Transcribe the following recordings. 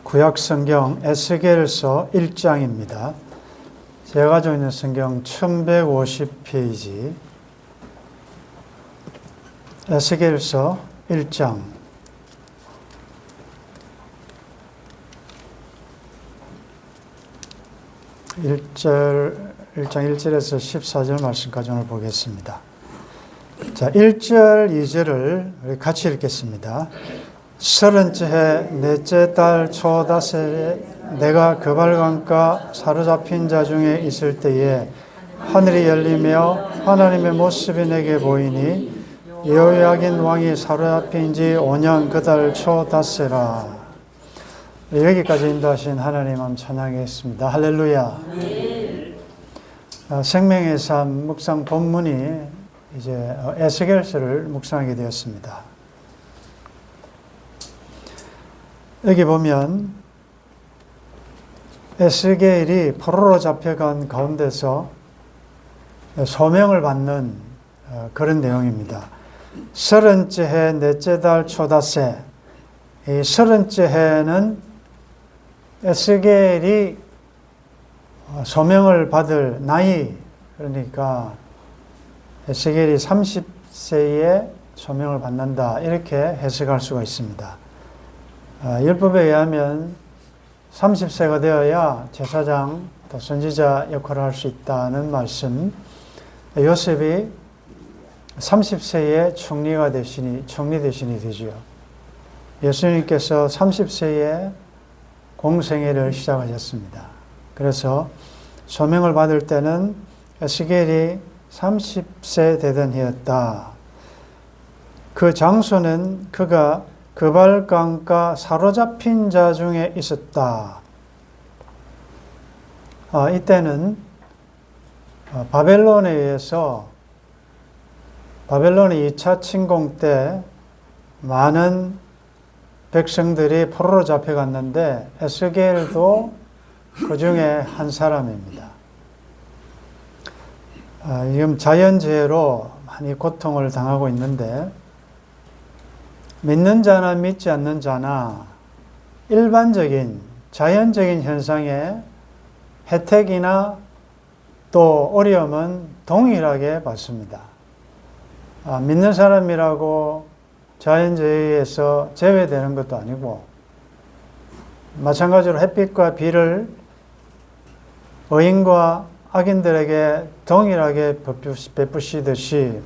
구약성경 에스겔서 1장입니다. 제가 가지고 있는 성경 1150페이지 에스겔서 1장 1장 1절에서 14절 말씀까지 오늘 보겠습니다. 자, 1절, 2절을 우리 같이 읽겠습니다. 30째 해 넷째 달 초 닷새에 내가 그발강가 사로잡힌 자 중에 있을 때에 하늘이 열리며 하나님의 모습이 내게 보이니 여호야긴 왕이 사로잡힌 지 5년 그 달 초 닷새라. 여기까지 인도하신 하나님 한번 찬양하겠습니다. 할렐루야. 생명의 삶 묵상 본문이 이제 에스겔서를 묵상하게 되었습니다. 여기 보면 에스겔이 포로로 잡혀간 가운데서 소명을 받는 그런 내용입니다. 30째 해 넷째 달 초닷새. 이 30째 해는 에스겔이 소명을 받을 나이, 그러니까 에스겔이 30세에 소명을 받는다, 이렇게 해석할 수가 있습니다. 율법에 의하면 30세가 되어야 제사장 또 선지자 역할을 할 수 있다는 말씀. 요셉이 30세에 총리 대신이 되지요. 예수님께서 30세에 공생애를 시작하셨습니다. 그래서 소명을 받을 때는 에스겔이 30세 되던 해였다. 그 장소는 그가 그발강가 사로잡힌 자 중에 있었다. 이때는 바벨론에 의해서 바벨론의 2차 침공 때 많은 백성들이 포로로 잡혀갔는데 에스겔도 그 중에 한 사람입니다. 지금 자연재해로 많이 고통을 당하고 있는데 믿는 자나 믿지 않는 자나 일반적인 자연적인 현상에 혜택이나 또 어려움은 동일하게 받습니다. 믿는 사람이라고 자연재해에서 제외되는 것도 아니고, 마찬가지로 햇빛과 비를 의인과 악인들에게 동일하게 베푸시듯이,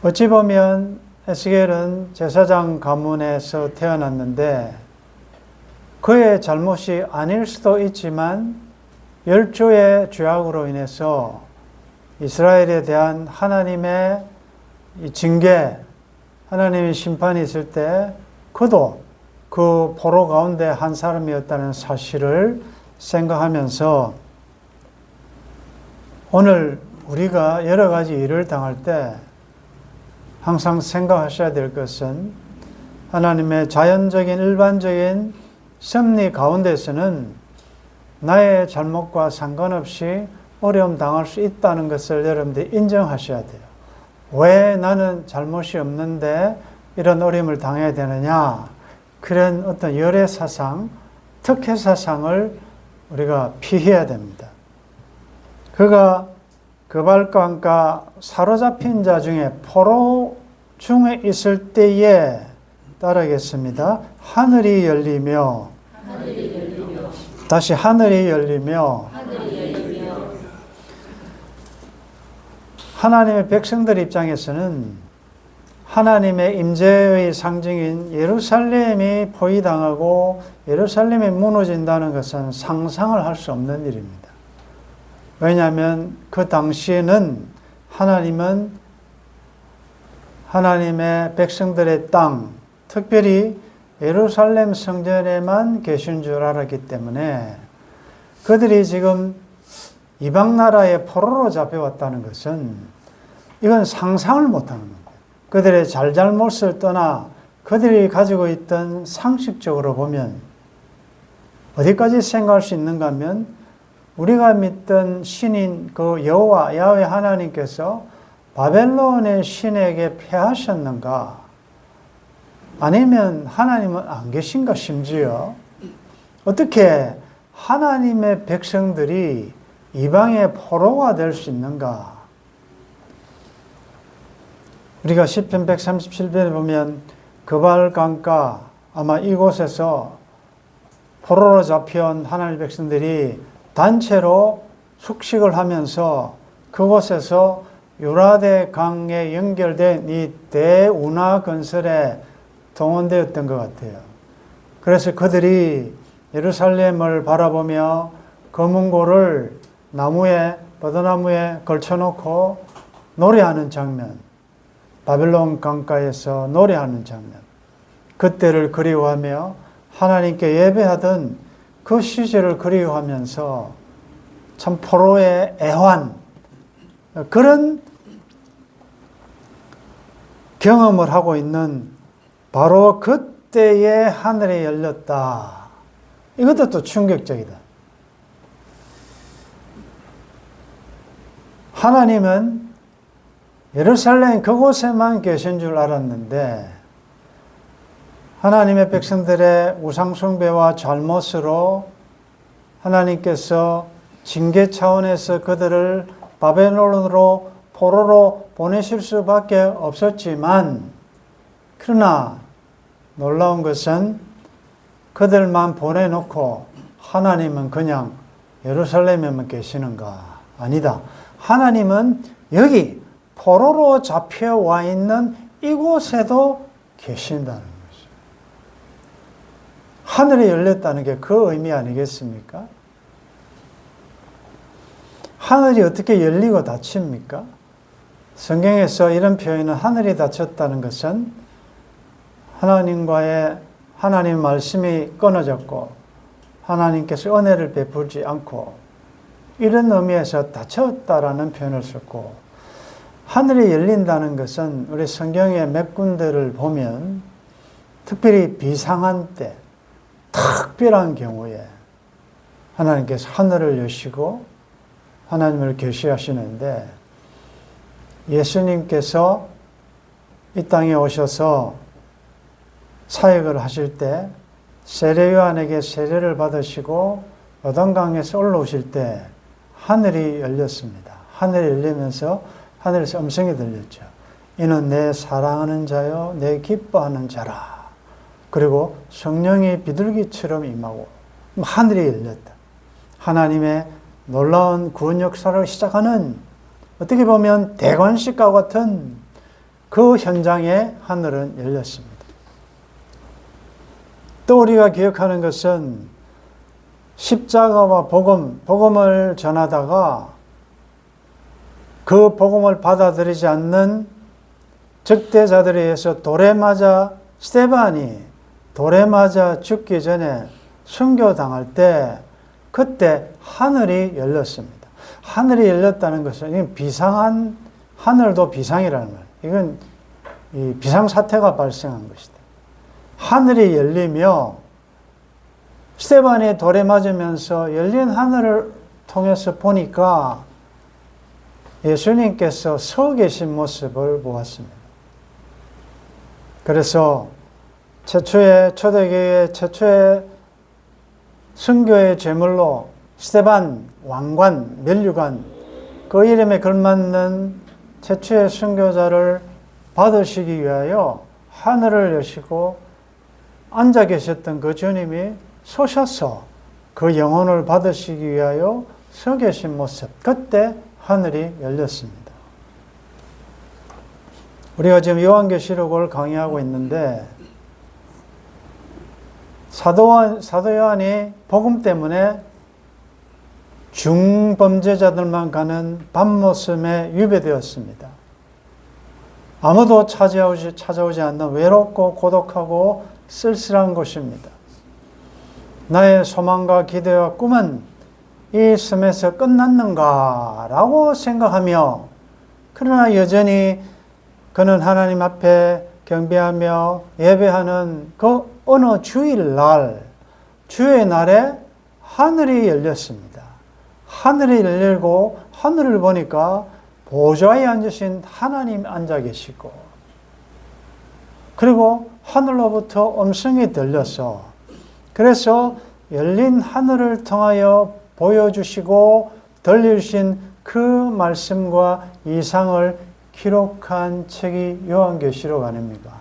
어찌 보면 에스겔은 제사장 가문에서 태어났는데 그의 잘못이 아닐 수도 있지만 열조의 죄악으로 인해서 이스라엘에 대한 하나님의 징계, 하나님의 심판이 있을 때 그도 그 포로 가운데 한 사람이었다는 사실을 생각하면서 오늘 우리가 여러 가지 일을 당할 때 항상 생각하셔야 될 것은 하나님의 자연적인 일반적인 섭리 가운데서는 나의 잘못과 상관없이 어려움 당할 수 있다는 것을 여러분들이 인정하셔야 돼요. 왜 나는 잘못이 없는데 이런 어려움을 당해야 되느냐, 그런 어떤 열애사상, 특혜사상을 우리가 피해야 됩니다. 그가 그발강가 사로잡힌 자 중에 포로 중에 있을 때에, 따르겠습니다. 하늘이 열리며, 다시 하늘이 열리며, 하나님의 백성들 입장에서는 하나님의 임재의 상징인 예루살렘이 포위당하고 예루살렘이 무너진다는 것은 상상을 할 수 없는 일입니다. 왜냐하면 그 당시에는 하나님은 하나님의 백성들의 땅, 특별히 예루살렘 성전에만 계신 줄 알았기 때문에 그들이 지금 이방 나라의 포로로 잡혀왔다는 것은 이건 상상을 못하는 겁니다. 그들의 잘잘못을 떠나 그들이 가지고 있던 상식적으로 보면 어디까지 생각할 수 있는가 하면, 우리가 믿던 신인 그 여호와 야훼 하나님께서 바벨론의 신에게 패하셨는가? 아니면 하나님은 안 계신가? 심지어 어떻게 하나님의 백성들이 이방의 포로가 될 수 있는가? 우리가 시편 137편에 보면 그발 강가, 아마 이곳에서 포로로 잡혀온 하나님의 백성들이 단체로 숙식을 하면서 그곳에서 유라데 강에 연결된 이 대운하 건설에 동원되었던 것 같아요. 그래서 그들이 예루살렘을 바라보며 검은고를 나무에, 버드나무에 걸쳐놓고 노래하는 장면, 바벨론 강가에서 노래하는 장면, 그때를 그리워하며 하나님께 예배하던 그 시절을 그리워하면서 참 포로의 애환, 그런 경험을 하고 있는 바로 그때에 하늘이 열렸다. 이것도 또 충격적이다. 하나님은 예루살렘 그곳에만 계신 줄 알았는데 하나님의 백성들의 우상숭배와 잘못으로 하나님께서 징계 차원에서 그들을 바벨론으로 포로로 보내실 수밖에 없었지만, 그러나 놀라운 것은 그들만 보내놓고 하나님은 그냥 예루살렘에만 계시는가? 아니다. 하나님은 여기 포로로 잡혀와 있는 이곳에도 계신다는 것이죠. 하늘이 열렸다는 게 그 의미 아니겠습니까? 하늘이 어떻게 열리고 닫힙니까? 성경에서 이런 표현은 하늘이 닫혔다는 것은 하나님 말씀이 끊어졌고 하나님께서 은혜를 베풀지 않고 이런 의미에서 닫혔다라는 표현을 썼고, 하늘이 열린다는 것은 우리 성경의 몇 군데를 보면 특별히 비상한 때, 특별한 경우에 하나님께서 하늘을 여시고 하나님을 계시하시는데, 예수님께서 이 땅에 오셔서 사역을 하실 때 세례 요한에게 세례를 받으시고 요단강에서 올라오실 때 하늘이 열렸습니다. 하늘이 열리면서 하늘에서 음성이 들렸죠. 이는 내 사랑하는 자요 내 기뻐하는 자라. 그리고 성령이 비둘기처럼 임하고 하늘이 열렸다. 하나님의 놀라운 구원 역사를 시작하는, 어떻게 보면 대관식과 같은 그 현장에 하늘은 열렸습니다. 또 우리가 기억하는 것은 십자가와 복음을 전하다가 그 복음을 받아들이지 않는 적대자들에 의해서 돌에 맞아 스데반이 돌에 맞아 죽기 전에 순교당할 때 그때 하늘이 열렸습니다. 하늘이 열렸다는 것은 이건 비상한, 하늘도 비상이라는 말. 이건 이 비상사태가 발생한 것이다. 하늘이 열리며 스데반이 돌에 맞으면서 열린 하늘을 통해서 보니까 예수님께서 서 계신 모습을 보았습니다. 그래서 초대교회 최초의 순교의 제물로 스데반 왕관, 면류관, 그 이름에 걸맞는 최초의 순교자를 받으시기 위하여 하늘을 여시고 앉아 계셨던 그 주님이 서셔서 그 영혼을 받으시기 위하여 서 계신 모습, 그때 하늘이 열렸습니다. 우리가 지금 요한계시록을 강의하고 있는데 사도 요한이 복음 때문에 중범죄자들만 가는 밤모섬에 유배되었습니다. 아무도 찾아오지 않는 외롭고 고독하고 쓸쓸한 곳입니다. 나의 소망과 기대와 꿈은 이 섬에서 끝났는가라고 생각하며, 그러나 여전히 그는 하나님 앞에 경배하며 예배하는 그 어느 주일날, 주의 날에 하늘이 열렸습니다. 하늘이 열리고 하늘을 보니까 보좌에 앉으신 하나님 앉아 계시고, 그리고 하늘로부터 음성이 들려서, 그래서 열린 하늘을 통하여 보여주시고 들려주신 그 말씀과 이상을 기록한 책이 요한계시록 아닙니까?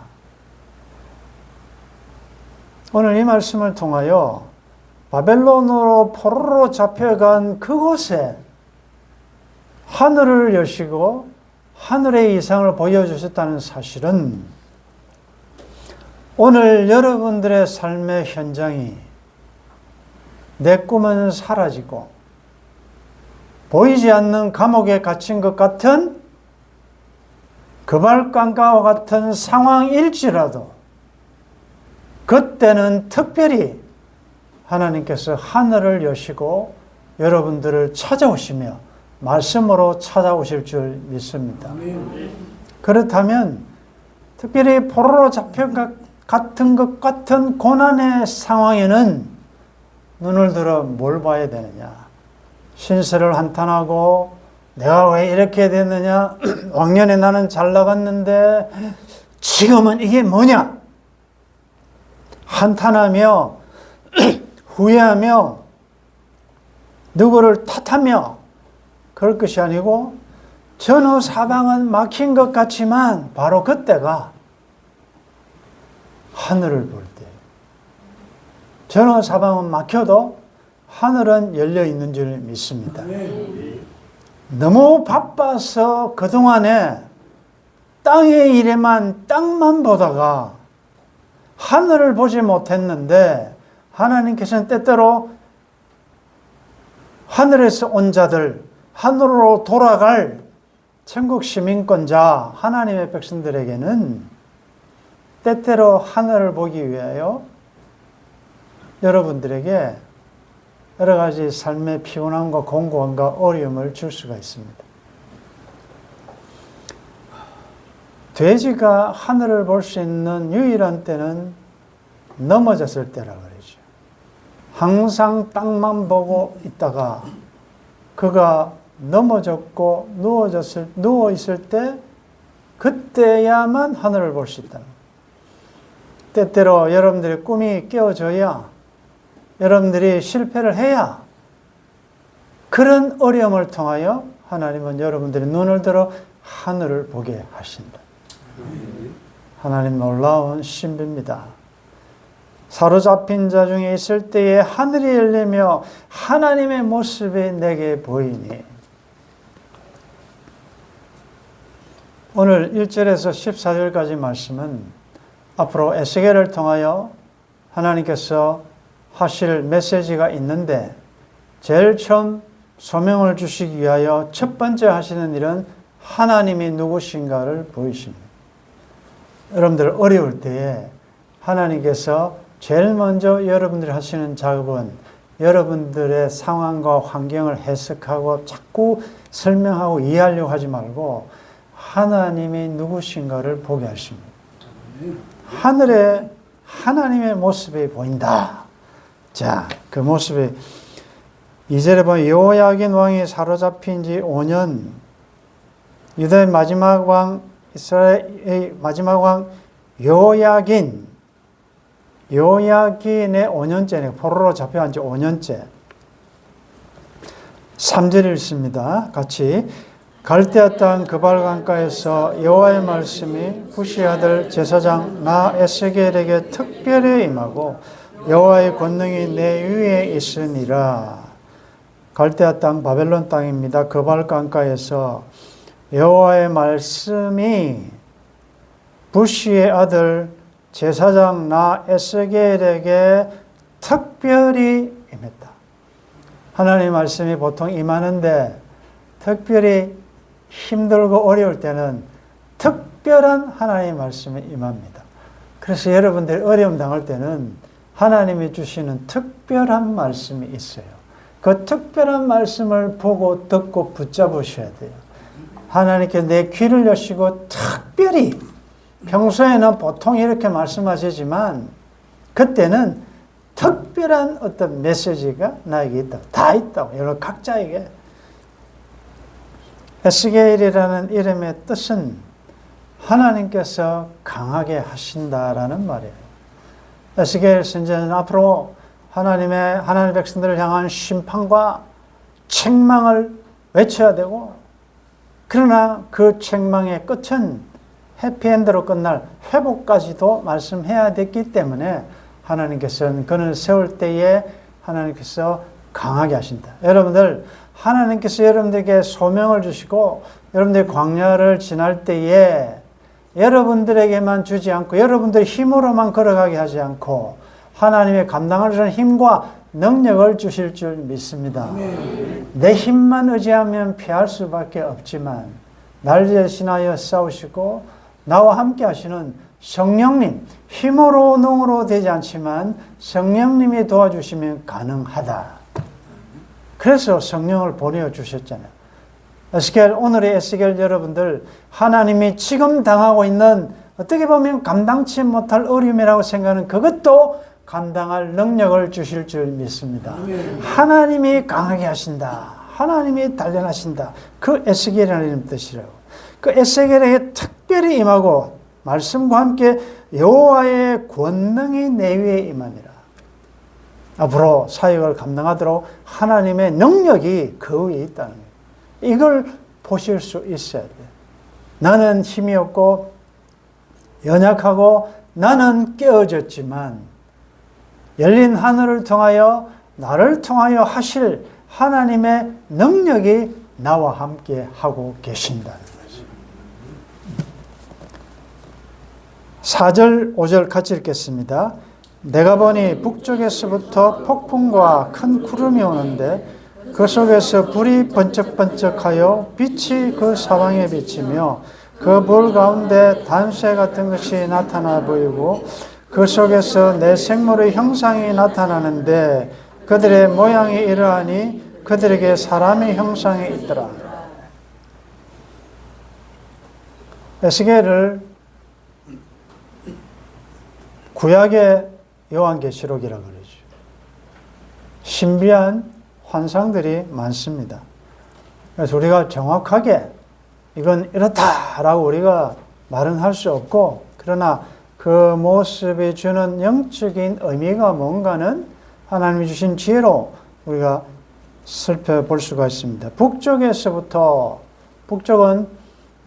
오늘 이 말씀을 통하여 바벨론으로 포로로 잡혀간 그곳에 하늘을 여시고 하늘의 이상을 보여주셨다는 사실은 오늘 여러분들의 삶의 현장이 내 꿈은 사라지고 보이지 않는 감옥에 갇힌 것 같은 그발강가와 같은 상황일지라도 그때는 특별히 하나님께서 하늘을 여시고 여러분들을 찾아오시며 말씀으로 찾아오실 줄 믿습니다. 그렇다면 특별히 포로로 잡혀간 것 같은 고난의 상황에는 눈을 들어 뭘 봐야 되느냐? 신세를 한탄하고 내가 왜 이렇게 됐느냐? 왕년에 나는 잘 나갔는데 지금은 이게 뭐냐? 한탄하며 후회하며 누구를 탓하며 그럴 것이 아니고 전후 사방은 막힌 것 같지만 바로 그때가 하늘을 볼 때 전후 사방은 막혀도 하늘은 열려 있는 줄 믿습니다. 너무 바빠서 그동안에 땅의 일에만 땅만 보다가 하늘을 보지 못했는데 하나님께서는 때때로 하늘에서 온 자들, 하늘로 돌아갈 천국 시민권자 하나님의 백성들에게는 때때로 하늘을 보기 위하여 여러분들에게 여러 가지 삶의 피곤함과 공고함과 어려움을 줄 수가 있습니다. 돼지가 하늘을 볼 수 있는 유일한 때는 넘어졌을 때라고 그러죠. 항상 땅만 보고 있다가 그가 넘어졌고 누워 있을 때 그때야만 하늘을 볼 수 있다는 거예요. 때때로 여러분들의 꿈이 깨어져야 여러분들이 실패를 해야 그런 어려움을 통하여 하나님은 여러분들의 눈을 들어 하늘을 보게 하신다. 하나님 놀라운 신비입니다. 사로잡힌 자 중에 있을 때에 하늘이 열리며 하나님의 모습이 내게 보이니 오늘 1절에서 14절까지 말씀은 앞으로 에스겔을 통하여 하나님께서 하실 메시지가 있는데 제일 처음 소명을 주시기 위하여 첫 번째 하시는 일은 하나님이 누구신가를 보이십니다. 여러분들 어려울 때에 하나님께서 제일 먼저 여러분들이 하시는 작업은 여러분들의 상황과 환경을 해석하고 자꾸 설명하고 이해하려고 하지 말고 하나님이 누구신가를 보게 하십니다. 하늘에 하나님의 모습이 보인다. 자, 그 모습이 2절에 보면 여호야긴 왕이 사로잡힌 지 5년 유다의 마지막 왕 이스라엘의 마지막 왕 여호야긴의 5년째네. 포로로 잡혀간 지 5년째. 3절 읽습니다. 같이 갈대아 땅 그발강가에서 여호와의 말씀이 부시 아들 제사장 나 에스겔에게 특별히 임하고 여호와의 권능이 내 위에 있으니라. 갈대아 땅 바벨론 땅입니다. 그발강가에서 여호와의 말씀이 부시의 아들 제사장 나 에스겔에게 특별히 임했다. 하나님의 말씀이 보통 임하는데 특별히 힘들고 어려울 때는 특별한 하나님의 말씀이 임합니다. 그래서 여러분들이 어려움 당할 때는 하나님이 주시는 특별한 말씀이 있어요. 그 특별한 말씀을 보고 듣고 붙잡으셔야 돼요. 하나님께 내 귀를 여시고 특별히 평소에는 보통 이렇게 말씀하시지만 그때는 특별한 어떤 메시지가 나에게 있다. 다 있다고. 여러분 각자에게. 에스겔이라는 이름의 뜻은 하나님께서 강하게 하신다라는 말이에요. 에스겔 선지자는 앞으로 하나님의 백성들을 향한 심판과 책망을 외쳐야 되고, 그러나 그 책망의 끝은 해피엔드로 끝날 회복까지도 말씀해야 됐기 때문에 하나님께서는 그를 세울 때에 하나님께서 강하게 하신다. 여러분들, 하나님께서 여러분들에게 소명을 주시고 여러분들이 광야를 지날 때에 여러분들에게만 주지 않고 여러분들의 힘으로만 걸어가게 하지 않고 하나님의 감당할 수 있는 힘과 능력을 주실 줄 믿습니다. 내 힘만 의지하면 피할 수밖에 없지만 날 대신하여 싸우시고 나와 함께 하시는 성령님, 힘으로 능으로 되지 않지만 성령님이 도와주시면 가능하다. 그래서 성령을 보내주셨잖아요. 오늘의 에스겔 여러분들, 하나님이 지금 당하고 있는 어떻게 보면 감당치 못할 어려움이라고 생각하는 그것도 감당할 능력을 주실 줄 믿습니다. 하나님이 강하게 하신다. 하나님이 단련하신다. 그 에스겔이라는 뜻이라고. 그 에스겔에게 특별히 임하고 말씀과 함께 여호와의 권능이 내 위에 임하니라. 앞으로 사역을 감당하도록 하나님의 능력이 그 위에 있다는 거예요. 이걸 보실 수 있어야 돼요. 나는 힘이 없고 연약하고 나는 깨어졌지만 열린 하늘을 통하여 나를 통하여 하실 하나님의 능력이 나와 함께 하고 계신다는 거죠. 4절, 5절 같이 읽겠습니다. 내가 보니 북쪽에서부터 폭풍과 큰 구름이 오는데 그 속에서 불이 번쩍번쩍하여 빛이 그 사방에 비치며 그 불 가운데 단쇠 같은 것이 나타나 보이고 그 속에서 내 생물의 형상이 나타나는데 그들의 모양이 이러하니 그들에게 사람의 형상이 있더라. 에스겔을 구약의 요한계시록이라고 그러죠. 신비한 환상들이 많습니다. 그래서 우리가 정확하게 이건 이렇다라고 우리가 말은 할 수 없고, 그러나 그 모습이 주는 영적인 의미가 뭔가는 하나님이 주신 지혜로 우리가 살펴볼 수가 있습니다. 북쪽에서부터, 북쪽은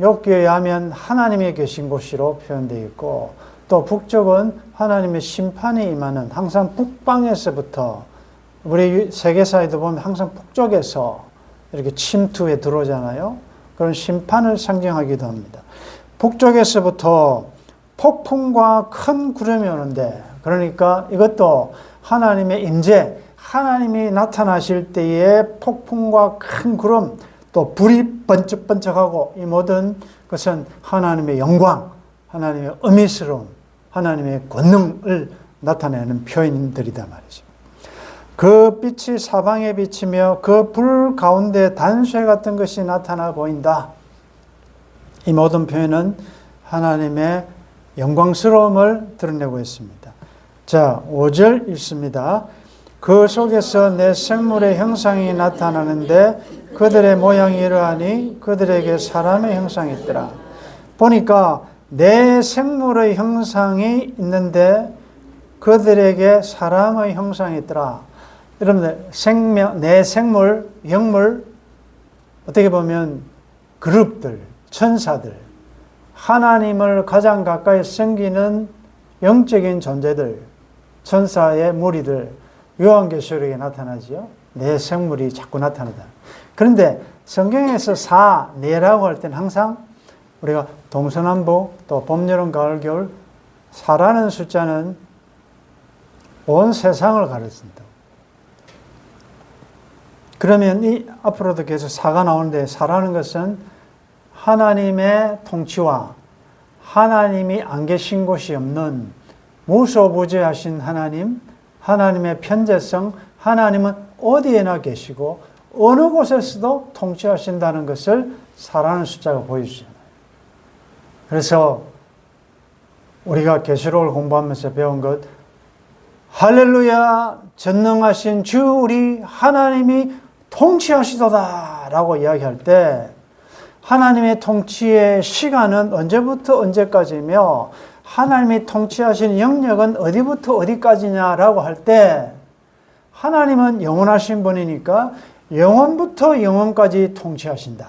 욥기에 의하면 하나님이 계신 곳으로 표현되어 있고, 또 북쪽은 하나님의 심판이 임하는, 항상 북방에서부터, 우리 세계사에도 보면 항상 북쪽에서 이렇게 침투에 들어오잖아요. 그런 심판을 상징하기도 합니다. 북쪽에서부터 폭풍과 큰 구름이 오는데, 그러니까 이것도 하나님의 임재, 하나님이 나타나실 때의 폭풍과 큰 구름, 또 불이 번쩍번쩍하고, 이 모든 것은 하나님의 영광, 하나님의 의미스러움, 하나님의 권능을 나타내는 표현들이다 말이죠. 그 빛이 사방에 비치며 그 불 가운데 단쇠 같은 것이 나타나 보인다. 이 모든 표현은 하나님의 영광스러움을 드러내고 있습니다. 자, 5절 읽습니다. 그 속에서 내 생물의 형상이 나타나는데 그들의 모양이 이러하니 그들에게 사람의 형상이 있더라. 보니까 내 생물의 형상이 있는데 그들에게 사람의 형상이 있더라. 여러분들, 내 생물, 영물, 어떻게 보면 그룹들, 천사들, 하나님을 가장 가까이 섬기는 영적인 존재들, 천사의 무리들, 요한계시록에 나타나지요. 내 생물이 자꾸 나타나다. 그런데 성경에서 내라고 할 때는 항상 우리가 동서남북, 또 봄, 여름, 가을, 겨울, 사라는 숫자는 온 세상을 가르친다. 그러면 이 앞으로도 계속 사가 나오는데, 사라는 것은 하나님의 통치와 하나님이 안 계신 곳이 없는 무소부재하신 하나님, 하나님의 편재성, 하나님은 어디에나 계시고 어느 곳에서도 통치하신다는 것을 사라는 숫자가 보여주잖아요. 그래서 우리가 계시록을 공부하면서 배운 것, 할렐루야, 전능하신 주 우리 하나님이 통치하시도다 라고 이야기할 때, 하나님의 통치의 시간은 언제부터 언제까지며 하나님이 통치하신 영역은 어디부터 어디까지냐라고 할 때, 하나님은 영원하신 분이니까 영원부터 영원까지 통치하신다.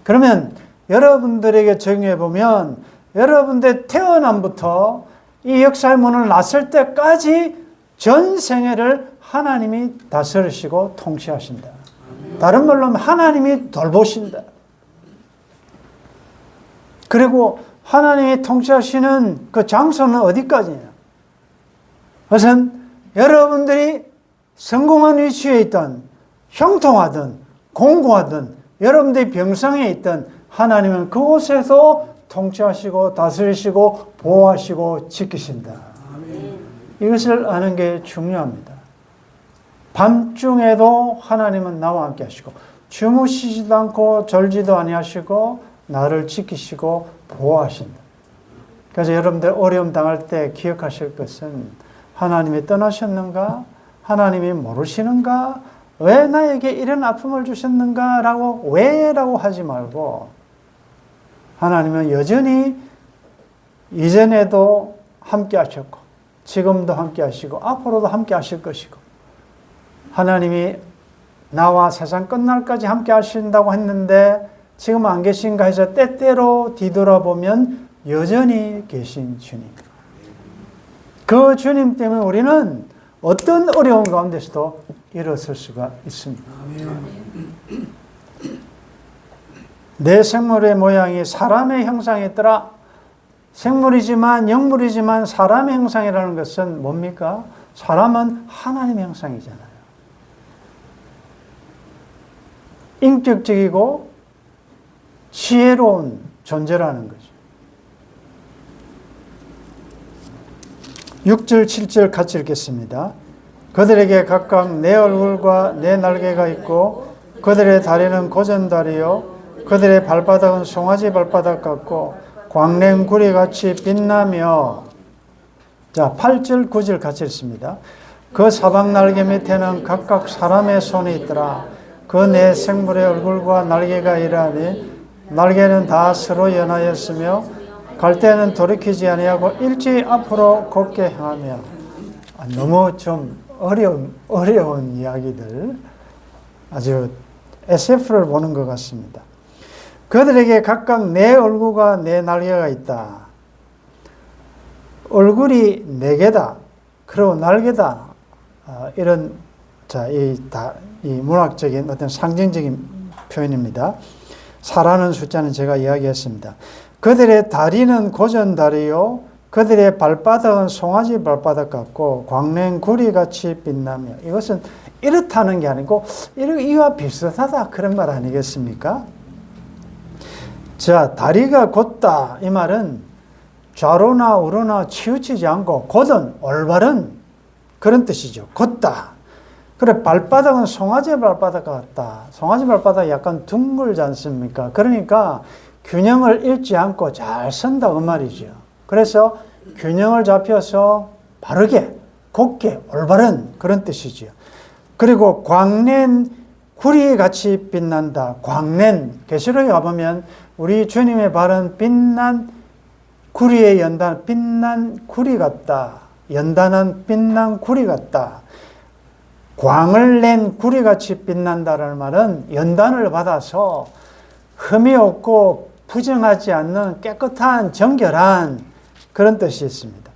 그러면 여러분들에게 적용해 보면 여러분들 태어남부터 이 역사의 문을 났을 때까지 전 생애를 하나님이 다스리시고 통치하신다. 다른 말로 하면 하나님이 돌보신다. 그리고 하나님이 통치하시는 그 장소는 어디까지냐? 우선 여러분들이 성공한 위치에 있던 형통하든 공고하든 여러분들이 병상에 있던 하나님은 그곳에서 통치하시고 다스리시고 보호하시고 지키신다. 이것을 아는 게 중요합니다. 밤중에도 하나님은 나와 함께 하시고 주무시지도 않고 졸지도 아니하시고 나를 지키시고 보호하신다. 그래서 여러분들 어려움 당할 때 기억하실 것은 하나님이 떠나셨는가? 하나님이 모르시는가? 왜 나에게 이런 아픔을 주셨는가? 라고 왜라고 하지 말고 하나님은 여전히 이전에도 함께 하셨고 지금도 함께 하시고 앞으로도 함께 하실 것이고 하나님이 나와 세상 끝날까지 함께 하신다고 했는데 지금 안 계신가 해서 때때로 뒤돌아보면 여전히 계신 주님. 그 주님 때문에 우리는 어떤 어려움 가운데서도 일어설 수가 있습니다. 내 생물의 모양이 사람의 형상에 따라 생물이지만 영물이지만 사람의 형상이라는 것은 뭡니까? 사람은 하나님의 형상이잖아요. 인격적이고 지혜로운 존재라는 거죠. 6절 7절 같이 읽겠습니다. 그들에게 각각 네 얼굴과 네 날개가 있고 그들의 다리는 고전다리요 그들의 발바닥은 송아지 발바닥 같고 광랭구리같이 빛나며. 자, 8절 9절 같이 읽습니다. 그 사방 날개 밑에는 각각 사람의 손이 있더라. 그 네 생물의 얼굴과 날개가 이러하니 날개는 다 서로 연하였으며 갈 때는 돌이키지 아니하고 일찍 앞으로 곧게 향하며. 너무 좀 어려운 이야기들, 아주 SF를 보는 것 같습니다. 그들에게 각각 네 얼굴과 네 날개가 있다. 얼굴이 네 개다. 그리고 날개다. 이런 이 문학적인 어떤 상징적인 표현입니다. 4라는 숫자는 제가 이야기했습니다. 그들의 다리는 고전다리요 그들의 발바닥은 송아지 발바닥 같고 광랭구리같이 빛나며. 이것은 이렇다는 게 아니고 이와 비슷하다 그런 말 아니겠습니까? 자, 다리가 곧다 이 말은 좌로나 우로나 치우치지 않고 곧은 올바른 그런 뜻이죠. 곧다. 그래, 발바닥은 송아지 발바닥 같다. 송아지 발바닥이 약간 둥글지 않습니까? 그러니까 균형을 잃지 않고 잘 선다 그 말이죠. 그래서 균형을 잡혀서 바르게 곧게 올바른 그런 뜻이죠. 그리고 광낸 구리같이 빛난다. 광낸, 계시록에 가보면 우리 주님의 발은 빛난 구리에 연단, 빛난 구리 같다. 연단한 빛난 구리 같다. 광을 낸 구리같이 빛난다라는 말은 연단을 받아서 흠이 없고 부정하지 않는 깨끗한 정결한 그런 뜻이 있습니다.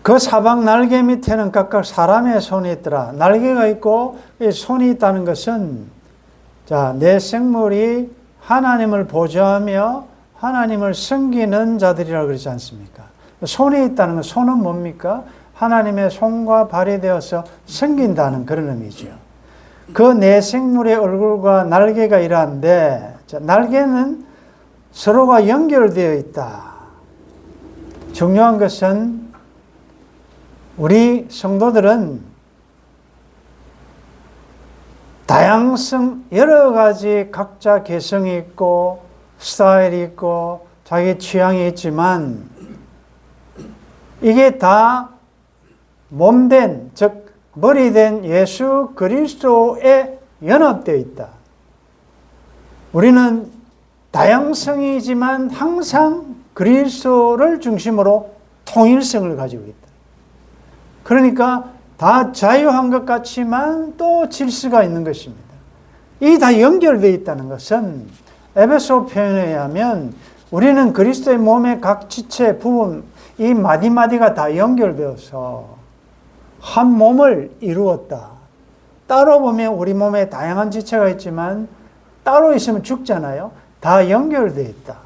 그 사방 날개 밑에는 각각 사람의 손이 있더라. 날개가 있고 이 손이 있다는 것은 내 생물이 하나님을 보좌하며 하나님을 섬기는 자들이라고 그러지 않습니까? 손이 있다는 건 손은 뭡니까? 하나님의 손과 발이 되어서 섬긴다는 그런 의미죠. 그 네 생물의 얼굴과 날개가 이러한데 날개는 서로가 연결되어 있다. 중요한 것은 우리 성도들은 다양성 여러 가지 각자 개성이 있고 스타일이 있고 자기 취향이 있지만 이게 다 몸된 즉 머리된 예수 그리스도에 연합되어 있다. 우리는 다양성이지만 항상 그리스도를 중심으로 통일성을 가지고 있다. 그러니까 다 자유한 것 같지만 또 질서가 있는 것입니다. 이 다 연결되어 있다는 것은 에베소 표현에 의하면 우리는 그리스도의 몸의 각 지체 부분, 이 마디마디가 다 연결되어서 한 몸을 이루었다. 따로 보면 우리 몸에 다양한 지체가 있지만 따로 있으면 죽잖아요. 다 연결되어 있다.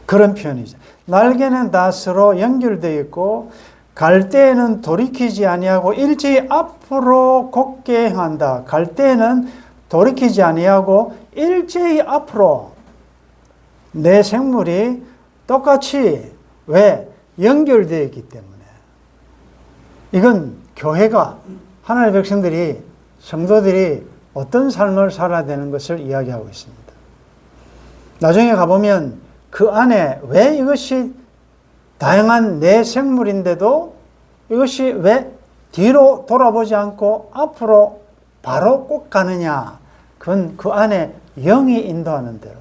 그런 표현이죠. 날개는 다 서로 연결되어 있고 갈 때에는 돌이키지 아니하고 일제히 앞으로 곧게 행한다. 갈 때에는 돌이키지 아니하고 일제히 앞으로 내 생물이 똑같이 왜? 연결되어 있기 때문에. 이건 교회가 하나님의 백성들이 성도들이 어떤 삶을 살아야 되는 것을 이야기하고 있습니다. 나중에 가보면 그 안에 왜 이것이 다양한 내 생물인데도 이것이 왜 뒤로 돌아보지 않고 앞으로 바로 꼭 가느냐. 그건 그 안에 영이 인도하는 대로.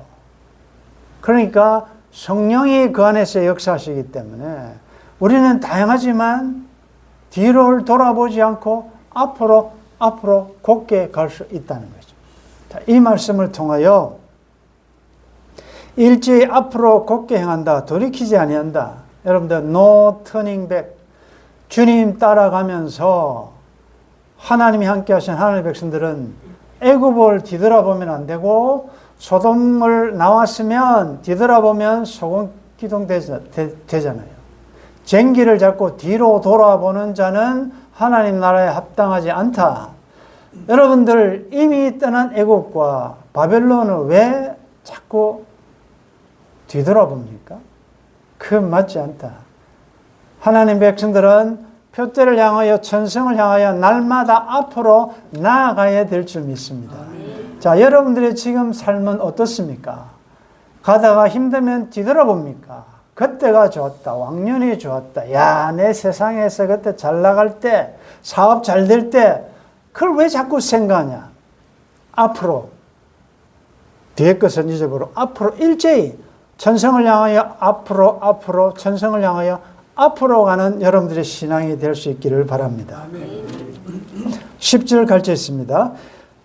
그러니까 성령이 그 안에서 역사하시기 때문에 우리는 다양하지만 뒤를 돌아보지 않고 앞으로 곧게 갈 수 있다는 거죠. 자, 이 말씀을 통하여 일제히 앞으로 곧게 행한다. 돌이키지 아니한다. 여러분들 no turning back. 주님 따라가면서 하나님이 함께 하신 하나님의 백성들은 애굽을 뒤돌아보면 안 되고 소돔을 나왔으면 뒤돌아보면 소금 기둥 되잖아요. 쟁기를 잡고 뒤로 돌아보는 자는 하나님 나라에 합당하지 않다. 여러분들 이미 떠난 애굽과 바벨론을 왜 자꾸 뒤돌아봅니까? 그건 맞지 않다. 하나님 백성들은 표대를 향하여 천성을 향하여 날마다 앞으로 나아가야 될 줄 믿습니다. 자, 여러분들의 지금 삶은 어떻습니까? 가다가 힘들면 뒤돌아봅니까? 그때가 좋았다. 왕년이 좋았다. 야, 내 세상에서 그때 잘 나갈 때, 사업 잘 될 때, 그걸 왜 자꾸 생각하냐? 앞으로, 뒤에 것은 잊어버려. 앞으로 일제히 천성을 향하여 앞으로, 천성을 향하여 앞으로 가는 여러분들의 신앙이 될 수 있기를 바랍니다. 10절 갈쳐 있습니다.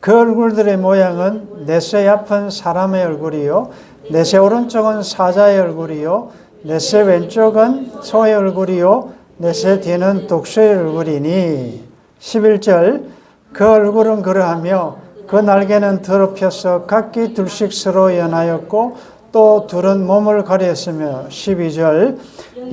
그 얼굴들의 모양은 넷의 앞은 사람의 얼굴이요, 넷의 오른쪽은 사자의 얼굴이요, 넷의 왼쪽은 소의 얼굴이요, 넷의 뒤는 독수의 얼굴이니. 11절 그 얼굴은 그러하며 그 날개는 더럽혀서 각기 둘씩 서로 연하였고 또 둘은 몸을 가렸으며. 12절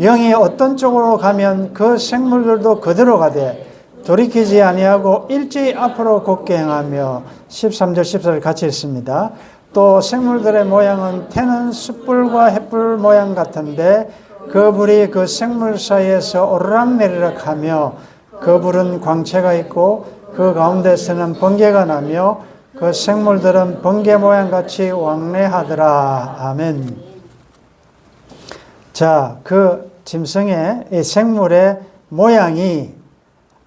영이 어떤 쪽으로 가면 그 생물들도 그대로 가되 돌이키지 아니하고 일제히 앞으로 곧게 행하며. 13절 14절 같이 읽습니다. 또 생물들의 모양은 태는 숯불과 햇불 모양 같은데 그 불이 그 생물 사이에서 오르락내리락 하며 그 불은 광채가 있고 그 가운데서는 번개가 나며 그 생물들은 번개 모양같이 왕래하더라. 아멘. 자, 그 짐승의 이 생물의 모양이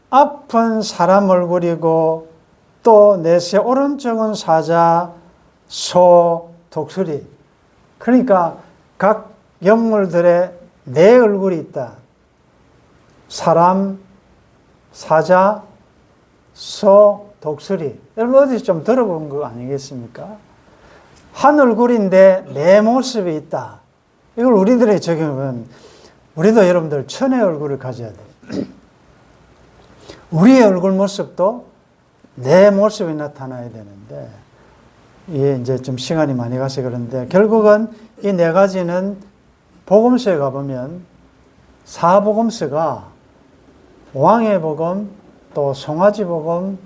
앞은 사람 얼굴이고 또 넷의 오른쪽은 사자, 소, 독수리. 그러니까 각 영물들의 네 얼굴이 있다. 사람, 사자, 소, 독수리. 여러분 어디서 좀 들어본 거 아니겠습니까? 한 얼굴인데 네 모습이 있다. 이걸 우리들의 적용은 우리도 여러분들 천의 얼굴을 가져야 돼요. 우리의 얼굴 모습도 내 모습이 나타나야 되는데 이게 이제 좀 시간이 많이 가서 그런데 결국은 이 네 가지는 복음서에 가보면 사복음서가 왕의 복음, 또 송아지 복음,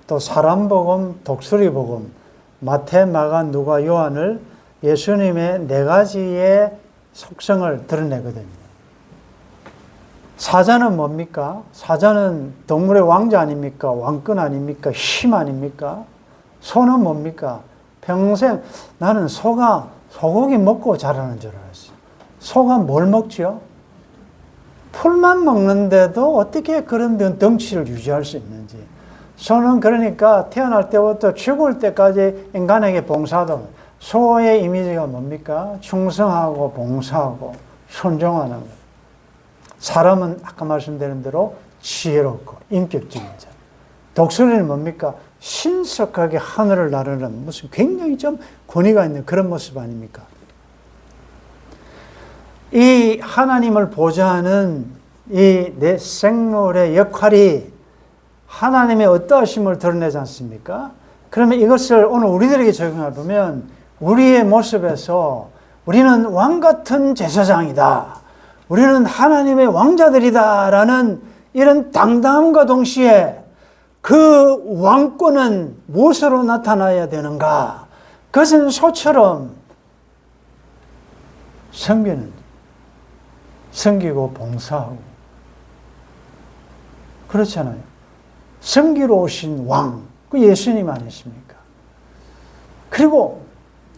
또 사람 복음, 독수리 복음, 마태, 마가, 누가, 요한을 예수님의 네 가지의 속성을 드러내거든요. 사자는 뭡니까? 사자는 동물의 왕자 아닙니까? 왕권 아닙니까? 힘 아닙니까? 소는 뭡니까? 평생 나는 소가 소고기 먹고 자라는 줄 알았어요. 소가 뭘 먹죠? 풀만 먹는데도 어떻게 그런 덩치를 유지할 수 있는지. 소는 그러니까 태어날 때부터 죽을 때까지 인간에게 봉사하던 소의 이미지가 뭡니까? 충성하고 봉사하고 순종하는 것. 사람은 아까 말씀드린 대로 지혜롭고 인격적인 자. 독수리는 뭡니까? 신속하게 하늘을 나르는 무슨 굉장히 좀 권위가 있는 그런 모습 아닙니까? 이 하나님을 보좌하는 이 내 생물의 역할이 하나님의 어떠하심을 드러내지 않습니까? 그러면 이것을 오늘 우리들에게 적용해 보면 우리의 모습에서 우리는 왕 같은 제사장이다. 우리는 하나님의 왕자들이다. 라는 이런 당당함과 동시에 그 왕권은 무엇으로 나타나야 되는가? 그것은 소처럼 섬기고 봉사하고 그렇잖아요. 섬기러 오신 왕, 그 예수님 아니십니까? 그리고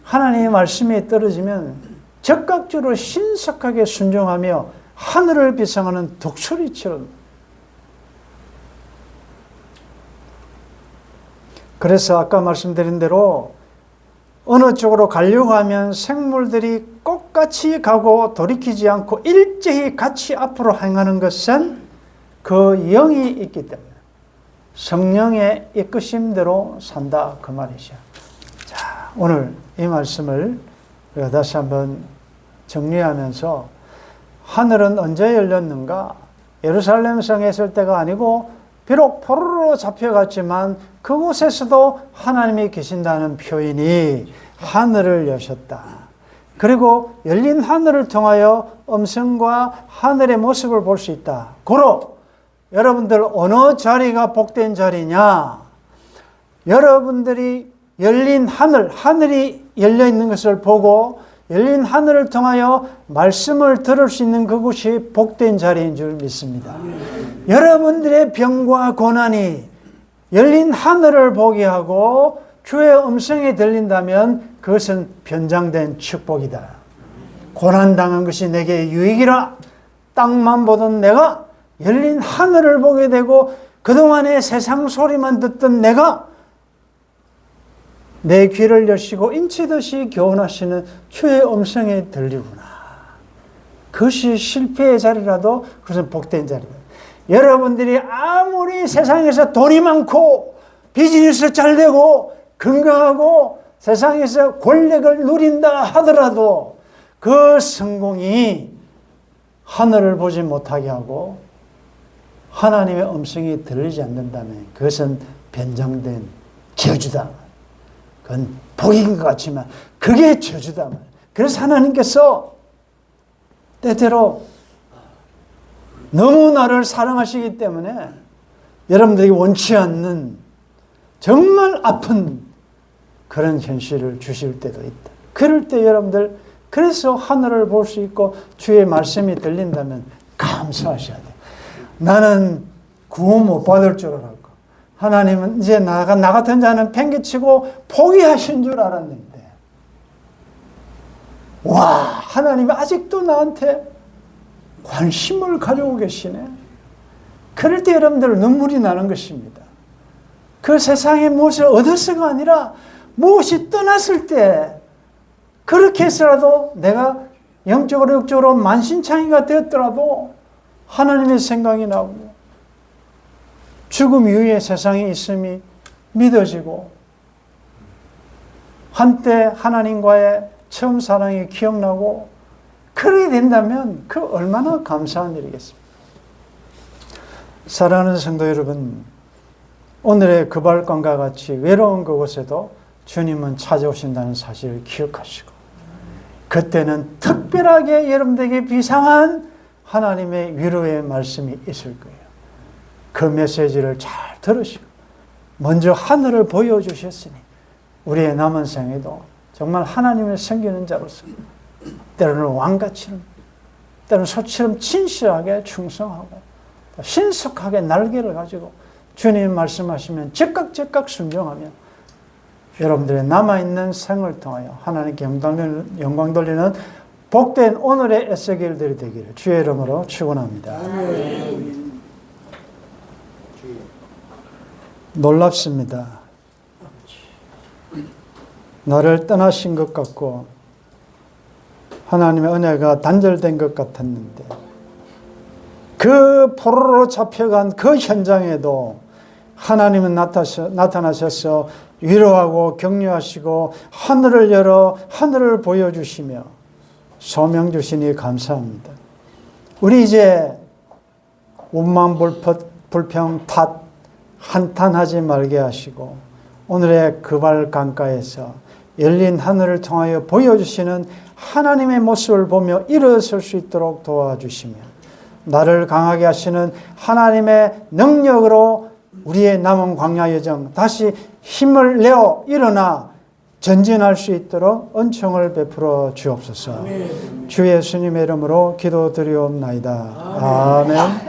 하나님의 말씀이 떨어지면 적극적으로 신속하게 순종하며 하늘을 비상하는 독수리처럼. 그래서 아까 말씀드린 대로 어느 쪽으로 가려고 하면 생물들이 꽃같이 가고 돌이키지 않고 일제히 같이 앞으로 행하는 것은 그 영이 있기 때문에 성령의 이끄심대로 산다 그 말이죠. 자, 오늘 이 말씀을 우리가 다시 한번 정리하면서 하늘은 언제 열렸는가? 예루살렘 성에 있을 때가 아니고 비록 포로로 잡혀갔지만 그곳에서도 하나님이 계신다는 표현이 하늘을 여셨다. 그리고 열린 하늘을 통하여 음성과 하늘의 모습을 볼 수 있다. 고로 여러분들 어느 자리가 복된 자리냐? 여러분들이 열린 하늘이 열려 있는 것을 보고 열린 하늘을 통하여 말씀을 들을 수 있는 그곳이 복된 자리인 줄 믿습니다. 여러분들의 병과 고난이 열린 하늘을 보게 하고 주의 음성이 들린다면 그것은 변장된 축복이다. 고난당한 것이 내게 유익이라. 땅만 보던 내가 열린 하늘을 보게 되고 그동안의 세상 소리만 듣던 내가 내 귀를 여시고 인치듯이 교훈하시는 주의 음성이 들리구나. 그것이 실패의 자리라도 그것은 복된 자리다. 여러분들이 아무리 세상에서 돈이 많고 비즈니스 잘 되고 건강하고 세상에서 권력을 누린다 하더라도 그 성공이 하늘을 보지 못하게 하고 하나님의 음성이 들리지 않는다면 그것은 변장된 저주다. 그건 복인 것 같지만 그게 저주다. 그래서 하나님께서 때때로 너무 나를 사랑하시기 때문에 여러분들이 원치 않는 정말 아픈 그런 현실을 주실 때도 있다. 그럴 때 여러분들 그래서 하늘을 볼 수 있고 주의 말씀이 들린다면 감사하셔야 돼요. 나는 구원 못 받을 줄 알았고 하나님은 이제 나 같은 자는 팽개치고 포기하신 줄 알았는데 와, 하나님이 아직도 나한테 관심을 가지고 계시네. 그럴 때 여러분들 눈물이 나는 것입니다. 그 세상에 무엇을 얻어서가 아니라 무엇이 떠났을 때 그렇게 해서라도 내가 영적으로 육적으로 만신창이가 되었더라도 하나님의 생각이 나고 죽음 이후에 세상에 있음이 믿어지고 한때 하나님과의 처음 사랑이 기억나고 그렇게 된다면 그 얼마나 감사한 일이겠습니까? 사랑하는 성도 여러분, 오늘의 그 발광과 같이 외로운 그곳에도 주님은 찾아오신다는 사실을 기억하시고 그때는 특별하게 여러분들에게 비상한 하나님의 위로의 말씀이 있을 거예요. 그 메시지를 잘 들으시고 먼저 하늘을 보여주셨으니 우리의 남은 생에도 정말 하나님을 섬기는 자로서 때로는 왕같이 때로는 소처럼 진실하게 충성하고 신속하게 날개를 가지고 주님 말씀하시면 즉각 순종하며 여러분들의 남아있는 생을 통하여 하나님께 영광 돌리는 복된 오늘의 에스겔들이 되기를 주의 이름으로 축원합니다. 놀랍습니다. 나를 떠나신 것 같고 하나님의 은혜가 단절된 것 같았는데 그 포로로 잡혀간 그 현장에도 하나님은 나타나셔서 위로하고 격려하시고 하늘을 열어 하늘을 보여주시며 소명 주시니 감사합니다. 우리 이제 원망 불평 탓 한탄하지 말게 하시고 오늘의 그발 강가에서 열린 하늘을 통하여 보여주시는 하나님의 모습을 보며 일어설 수 있도록 도와주시며 나를 강하게 하시는 하나님의 능력으로 우리의 남은 광야 여정 다시 힘을 내어 일어나 전진할 수 있도록 은총을 베풀어 주옵소서. 주 예수님의 이름으로 기도드리옵나이다. 아멘.